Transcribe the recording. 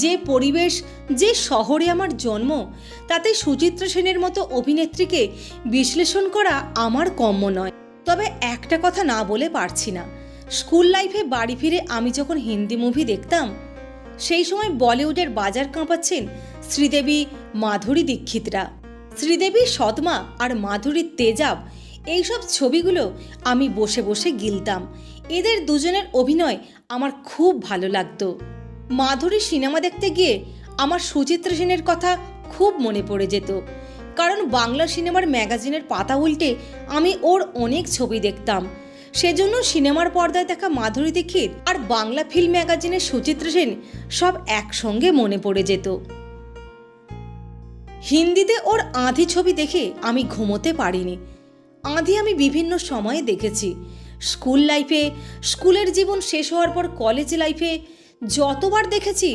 যে পরিবেশ, যে শহরে আমার জন্ম, তাতে সুচিত্রা সেনের মতো অভিনেত্রীকে বিশ্লেষণ করা আমার কম্য নয়। তবে একটা কথা না বলে পারছি না, স্কুল লাইফে বাড়ি ফিরে আমি যখন হিন্দি মুভি দেখতাম, সেই সময় বলিউডের বাজার কাঁপাচ্ছেন শ্রীদেবী, মাধুরী দীক্ষিতরা। শ্রীদেবীর সৎমা আর মাধুরীর তেজাব, এইসব ছবিগুলো আমি বসে বসে গিলতাম। এদের দুজনের অভিনয় আমার খুব ভালো লাগতো। মাধুরীর সিনেমা দেখতে গিয়ে আমার সুচিত্রা সেনের কথা খুব মনে পড়ে যেত, কারণ বাংলা সিনেমার ম্যাগাজিনের পাতা উল্টে আমি ওর অনেক ছবি দেখতাম। সেজন্য সিনেমার পর্দায় দেখা মাধুরী দীক্ষিত আর বাংলা ফিল্ম ম্যাগাজিনের সুচিত্রা সেন সব একসঙ্গে মনে পড়ে যেত। হিন্দিতে ওর আঁধি ছবি দেখে আমি ঘুমোতে পারিনি। আঁধি আমি বিভিন্ন সময়ে দেখেছি, স্কুল লাইফে, স্কুলের জীবন শেষ হওয়ার পর কলেজ লাইফে, যতবার দেখেছি